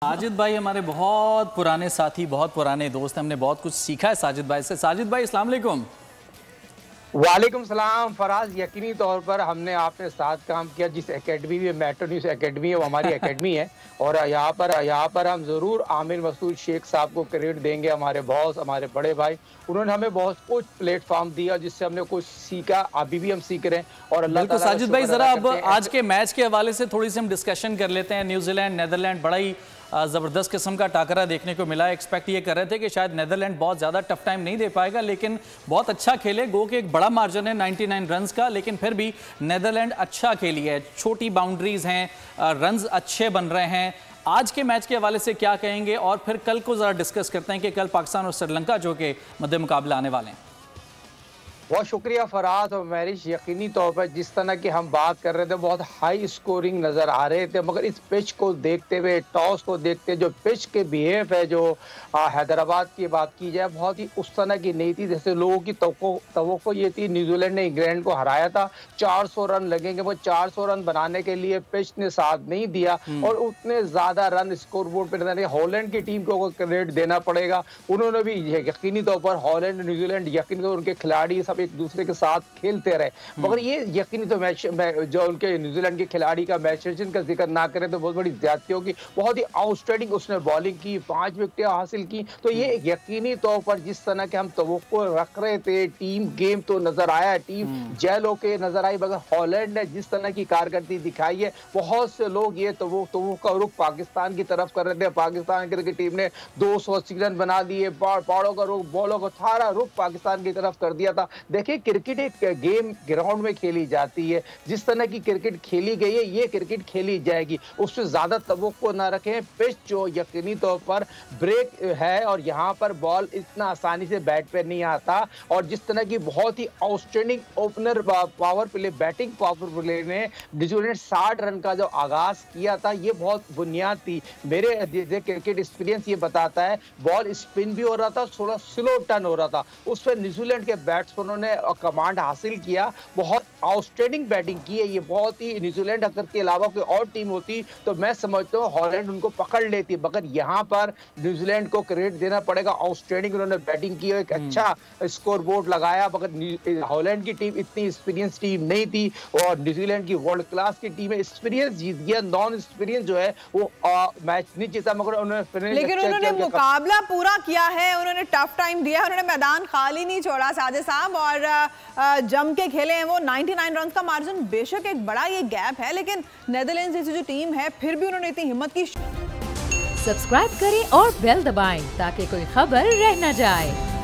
साजिद भाई हमारे बहुत पुराने साथी, बहुत पुराने दोस्त हैं। हमने बहुत कुछ सीखा है साजिद भाई से। साजिद भाई अस्सलाम वालेकुम। वालेकुम सलाम फराज, यकीनी तौर पर हमने आपके साथ काम किया। जिस एकेडमी में मेट्रो न्यूज़ एकेडमी है वो हमारी एकेडमी है और यहाँ पर हम ज़रूर आमिर मसूद शेख साहब को क्रेडिट देंगे। हमारे बॉस, हमारे बड़े भाई, उन्होंने हमें बहुत कुछ प्लेटफॉर्म दिया जिससे हमने कुछ सीखा, अभी भी हम सीख रहे हैं। और अल्लाह ताला साजिद भाई ज़रा अब आज के मैच के हवाले से थोड़ी सी हम डिस्कशन कर लेते हैं। न्यूजीलैंड नीदरलैंड बड़ा ही ज़बरदस्त किस्म का टाकरा देखने को मिला। एक्सपेक्ट ये कर रहे थे कि शायद नीदरलैंड बहुत ज़्यादा टफ टाइम नहीं दे पाएगा, लेकिन बहुत अच्छा खेले। गो के एक बड़ा मार्जिन है 99 रन्स का, लेकिन फिर भी नीदरलैंड अच्छा खेली है। छोटी बाउंड्रीज हैं, रन्स अच्छे बन रहे हैं। आज के मैच के हवाले से क्या कहेंगे और फिर कल को ज़रा डिस्कस करते हैं कि कल पाकिस्तान और श्रीलंका जो के मध्य मुकाबला आने वाले हैं। बहुत शुक्रिया फराज और मैरिश। यकीनी तौर पर जिस तरह की हम बात कर रहे थे बहुत हाई स्कोरिंग नज़र आ रहे थे, मगर इस पिच को देखते हुए, टॉस को देखते, जो पिच के बिहेव है, जो हैदराबाद की बात की जाए, बहुत ही उस तरह की नहीं थी जैसे लोगों की तवक्को ये थी। न्यूजीलैंड ने इंग्लैंड को हराया था, 400 रन लगेंगे। वो 400 रन बनाने के लिए पिच ने साथ नहीं दिया और उतने ज़्यादा रन स्कोर बोर्ड पर नहीं। हॉलैंड की टीम को क्रेडिट देना पड़ेगा, उन्होंने भी यकीनी तौर पर हॉलैंड न्यूजीलैंड यकीनी तौर उनके खिलाड़ी एक दूसरे के साथ खेलते रहे। मगर ये यकीनी तो मैच जो उनके न्यूजीलैंड के खिलाड़ी का मैच का जिक्र ना करें तो बहुत बड़ी ज्यादती होगी। बहुत ही आउटस्टैंडिंग उसने बॉलिंग की, 5 विकेटें हासिल की। तो ये यकीनी तौर पर जिस तरह के हम तवक्को रख रहे थे, टीम गेम तो नजर आया, टीम जेल होके नजर आई, मगर हॉलैंड ने जिस तरह की कारकर्दगी दिखाई है, बहुत से लोग ये तवक्को का रुख पाकिस्तान की तरफ कर रहे थे। पाकिस्तान क्रिकेट टीम ने 280 रन बना दिए, पाड़ों का रुख, बॉलों का सारा रुख पाकिस्तान की तरफ कर दिया था। देखिए, क्रिकेट एक गेम ग्राउंड में खेली जाती है। जिस तरह की क्रिकेट खेली गई है, ये क्रिकेट खेली जाएगी, उससे ज्यादा तवक्को ना रखें। पिच जो यकीनी तौर पर ब्रेक है और यहाँ पर बॉल इतना आसानी से बैट पे नहीं आता। और जिस तरह की बहुत ही outstanding opener power play, batting power play ने न्यूजीलैंड 60 रन का जो आगाज किया था, ये बहुत बुनियाद थी। मेरे क्रिकेट एक्सपीरियंस ये बताता है, बॉल स्पिन भी हो रहा था, थोड़ा स्लो टर्न हो रहा था, उस पर न्यूजीलैंड के बैट्समैनों ने कमांड हासिल किया, बहुत आउटस्टैंडिंग बैटिंग की है। ये बहुत ही न्यूजीलैंड अगर के अलावा कोई और टीम होती तो मैं समझता हूँ हॉलैंड उनको पकड़ लेती, मगर यहाँ पर न्यूजीलैंड को क्रेडिट देना पड़ेगा। आउटस्टैंडिंग उन्होंने बैटिंग की, एक अच्छा स्कोर बोर्ड लगाया, मगर हॉलैंड की टीम इतनी एक्सपीरियंस टीम नहीं थी और न्यूजीलैंड की वर्ल्ड क्लास की टीम है। एक्सपीरियंस जीत गया, नॉन एक्सपीरियंस जो है वो मैच नहीं जीता, मगर उन्होंने मुकाबला पूरा किया है, उन्होंने टफ टाइम दिया, उन्होंने मैदान खाली नहीं छोड़ा साजिद साहब, और जम के खेले हैं वो। 99 रन का मार्जिन, बेशक एक बड़ा ये गैप है, लेकिन नीदरलैंड्स जैसी जो टीम है फिर भी उन्होंने इतनी हिम्मत की। सब्सक्राइब करें और बेल दबाएं ताकि कोई खबर रह न जाए।